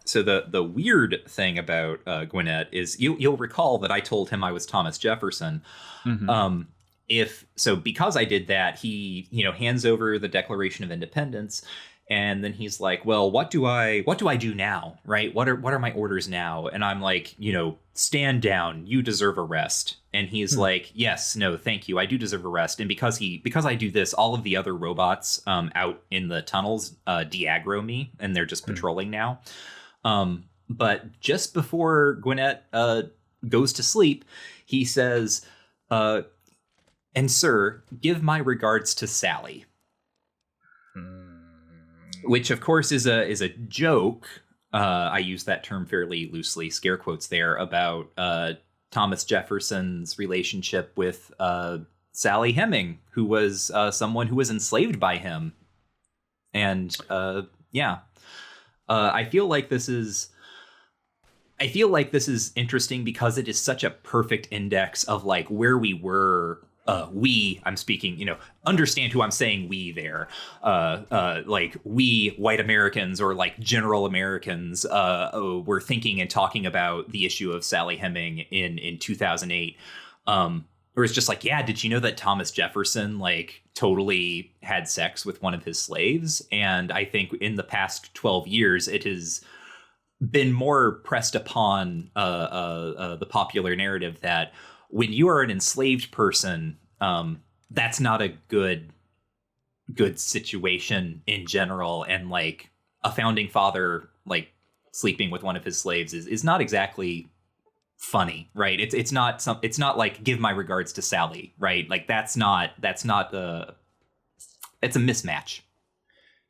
So the weird thing about Gwinnett is you'll recall that I told him I was Thomas Jefferson. Mm-hmm. Because I did that, he hands over the Declaration of Independence, and then he's like, well, what do I do now, right? What are my orders now? And I'm like, stand down, you deserve a rest. And he's like, yes, no, thank you, I do deserve a rest. And because I do this, all of the other robots out in the tunnels de-aggro me, and they're just patrolling now. But just before Gwinnett goes to sleep, he says, and sir, give my regards to Sally. Which, of course, is a joke. I use that term fairly loosely, scare quotes there, about Thomas Jefferson's relationship with Sally Heming, who was someone who was enslaved by him. And I feel like this is interesting because it is such a perfect index of like where we were. I'm speaking, understand who I'm saying we there. Like we white Americans or like general Americans were thinking and talking about the issue of Sally Heming in 2008. Where it's just like, yeah, did you know that Thomas Jefferson like totally had sex with one of his slaves? And I think in the past 12 years, it has been more pressed upon the popular narrative that when you are an enslaved person, that's not a good situation in general. And like a founding father, like sleeping with one of his slaves is not exactly funny, right? It's not like give my regards to Sally, right? Like that's not it's a mismatch.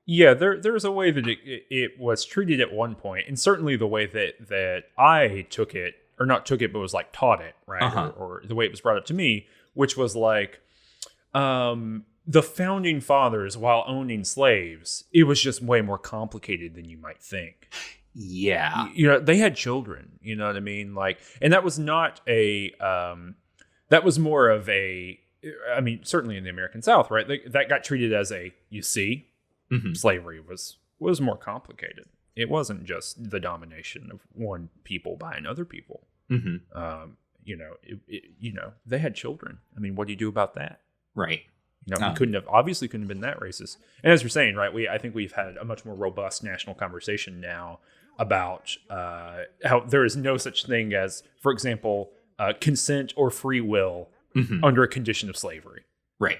Yeah, there's a way that it was treated at one point, and certainly the way that I took it, or not took it, but was like taught it, right? Or the way it was brought up to me, which was like, the founding fathers, while owning slaves, it was just way more complicated than you might think. Yeah. They had children, you know what I mean? Like, and that was not that was more of certainly in the American South, right? That got treated as slavery was more complicated. It wasn't just the domination of one people by another people. They had children. I mean, what do you do about that? Right. We couldn't have been that racist. And as you're saying, right, I think we've had a much more robust national conversation now about how there is no such thing as, for example, consent or free will under a condition of slavery. Right.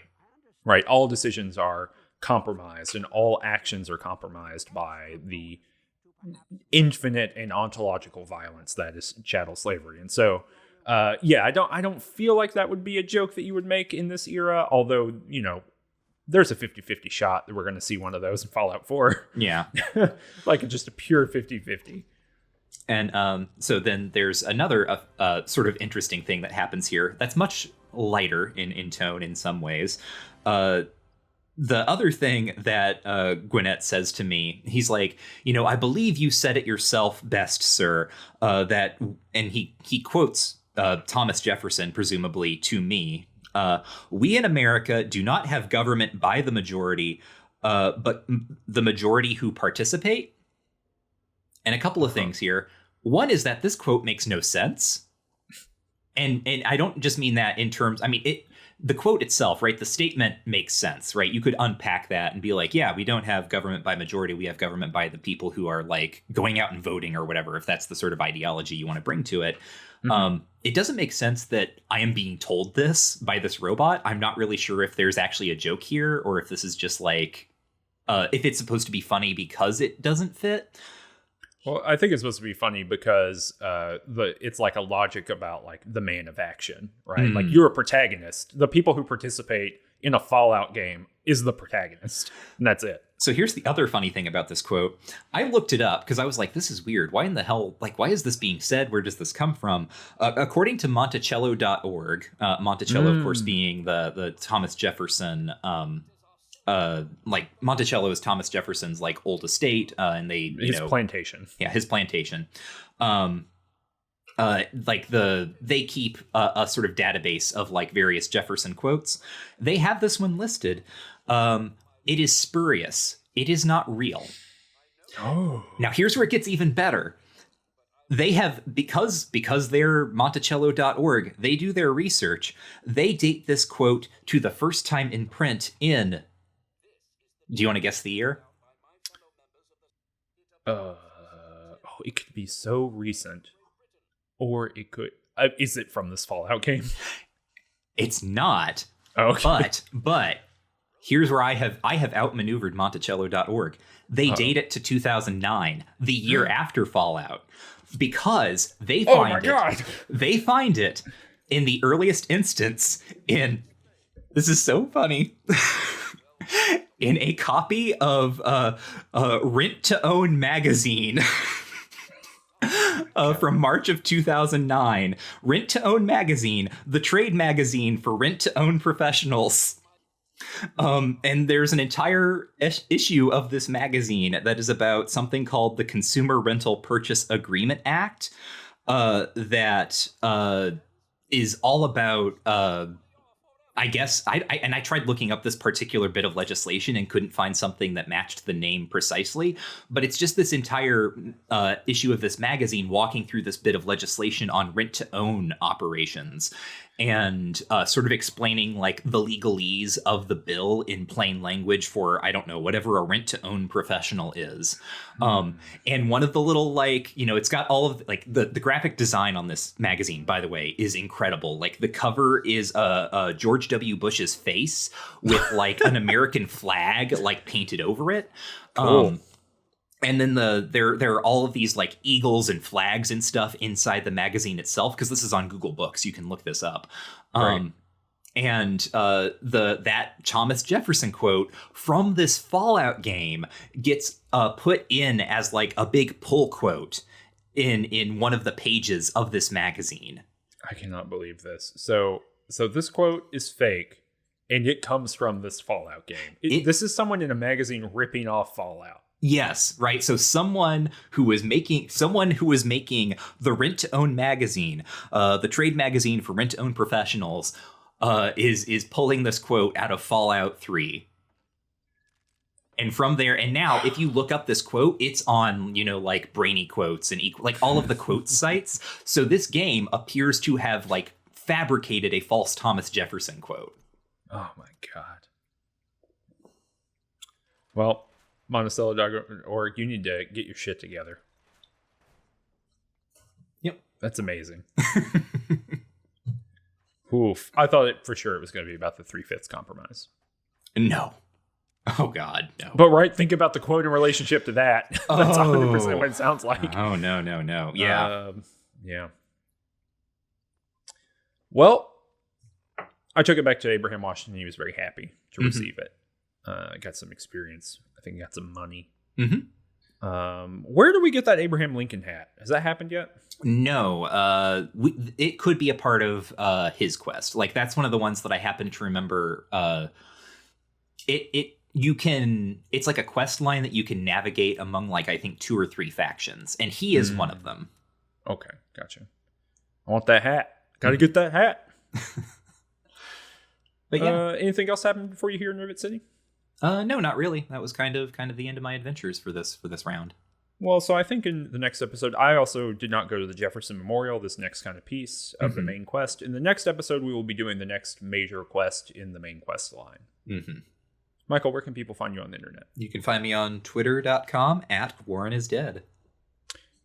Right. All decisions are compromised and all actions are compromised by the infinite and ontological violence that is chattel slavery. And so, I don't feel like that would be a joke that you would make in this era, although, there's a 50-50 shot that we're going to see one of those in Fallout 4. Yeah. Like just a pure 50-50. And so then there's another sort of interesting thing that happens here that's much lighter in tone in some ways. The other thing that Gwinnett says to me, he's like, I believe you said it yourself best, sir, and he quotes Thomas Jefferson, presumably to me. We in America do not have government by the majority, but the majority who participate. And a couple of things here. One is that this quote makes no sense. And I don't just mean that in terms, the quote itself, right? The statement makes sense, right? You could unpack that and be like, yeah, we don't have government by majority. We have government by the people who are like going out and voting or whatever, if that's the sort of ideology you want to bring to it. It doesn't make sense that I am being told this by this robot. I'm not really sure if there's actually a joke here or if this is just like, if it's supposed to be funny because it doesn't fit. Well, I think it's supposed to be funny because it's like a logic about like the man of action, right? Like you're a protagonist. The people who participate in a Fallout game is the protagonist, and that's it. So here's the other funny thing about this quote. I looked it up because I was like, this is weird. Why in the hell, like, why is this being said? Where does this come from? According to Monticello.org, Monticello, of course, being the Thomas Jefferson, like Monticello is Thomas Jefferson's like old estate, and they his plantation. Yeah, his plantation. Like they keep a sort of database of like various Jefferson quotes. They have this one listed. It is spurious. It is not real. Oh. Now here's where it gets even better. They have, because they're Monticello.org, they do their research. They date this quote to the first time in print in. Do you want to guess the year? It could be so recent, or it could. Is it from this Fallout game? It's not. Okay. But here's where I have outmaneuvered Monticello.org. They date it to 2009, the year after Fallout, because they find They find it in the earliest instance in. This is so funny. In a copy of Rent to Own magazine from March of 2009. Rent to Own magazine, the trade magazine for rent to own professionals. And there's an entire issue of this magazine that is about something called the Consumer Rental Purchase Agreement Act, that is all about. I guess I tried looking up this particular bit of legislation and couldn't find something that matched the name precisely. But it's just this entire issue of this magazine walking through this bit of legislation on rent to own operations and sort of explaining like the legalese of the bill in plain language for, I don't know, whatever a rent to own professional is. And one of the little like, it's got all of like the graphic design on this magazine, by the way, is incredible. Like the cover is George W. Bush's face with like an American flag like painted over it. Cool. And then there are all of these like eagles and flags and stuff inside the magazine itself, because this is on Google Books. You can look this up. Right. And that Thomas Jefferson quote from this Fallout game gets put in as like a big pull quote in one of the pages of this magazine. I cannot believe this. So this quote is fake, and it comes from this Fallout game. This is someone in a magazine ripping off Fallout. Yes, right. So someone who was making the Rent to Own magazine, the trade magazine for rent to own professionals, is pulling this quote out of Fallout 3. And from there, and now if you look up this quote, it's on, like Brainy Quotes and like all of the quote sites. So this game appears to have like fabricated a false Thomas Jefferson quote. Oh my God. Well, Monticello.org, you need to get your shit together. Yep. That's amazing. Oof. I thought it for sure it was going to be about the 3/5 compromise. No. Oh, God, no. But right, think about the quote in relationship to that. That's 100% what it sounds like. Oh, no. Yeah. Yeah. Well, I took it back to Abraham Washington. He was very happy to receive it. Got some experience. I think got some money. Where do we get that Abraham Lincoln hat? Has that happened yet? No. It could be a part of his quest. Like that's one of the ones that I happen to remember. It's like a quest line that you can navigate among like I think 2 or 3 factions, and he is one of them. Okay, gotcha. I want that hat. Gotta get that hat. But yeah. Anything else happened for you here in Rivet City? No, not really. That was kind of the end of my adventures for this round. Well, so I think in the next episode, I also did not go to the Jefferson Memorial, this next kind of piece of the main quest. In the next episode, we will be doing the next major quest in the main quest line. Mm-hmm. Michael, where can people find you on the internet? You can find me on twitter.com @WarrenIsDead. You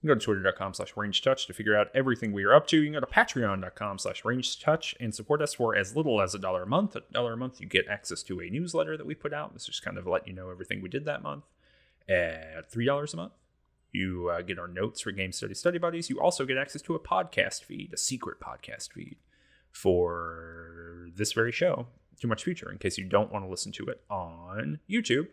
can go to twitter.com/rangetouch to figure out everything we are up to. You can go to patreon.com/rangetouch and support us for as little as $1 a month. At $1 a month, you get access to a newsletter that we put out. This just kind of let you know everything we did that month. At $3 a month, you get our notes for Game Study Buddies. You also get access to a podcast feed, a secret podcast feed for this very show, Too Much Future, in case you don't want to listen to it on YouTube.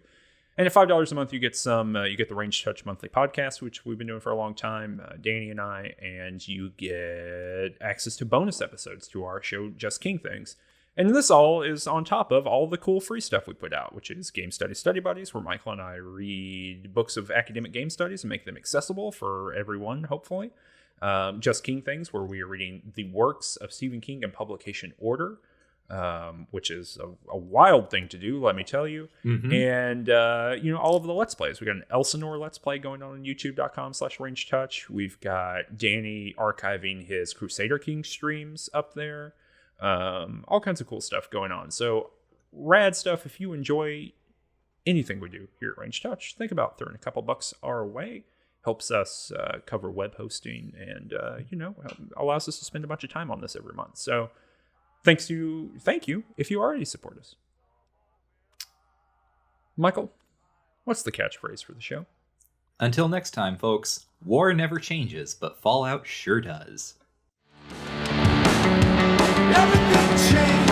And at $5 a month, you get you get the Range Touch monthly podcast, which we've been doing for a long time, Danny and I, and you get access to bonus episodes to our show, Just King Things. And this all is on top of all the cool free stuff we put out, which is Game Study Buddies, where Michael and I read books of academic game studies and make them accessible for everyone, hopefully. Just King Things, where we are reading the works of Stephen King in publication order, which is a wild thing to do, let me tell you. And, all of the Let's Plays. We got an Elsinore Let's Play going on youtube.com/rangetouch. We've got Danny archiving his Crusader King streams up there. All kinds of cool stuff going on. So rad stuff. If you enjoy anything we do here at Range Touch, think about throwing a couple bucks our way. Helps us cover web hosting and, allows us to spend a bunch of time on this every month. So thank you if you already support us. Michael, what's the catchphrase for the show? Until next time, folks, war never changes, but Fallout sure does. Everything changed.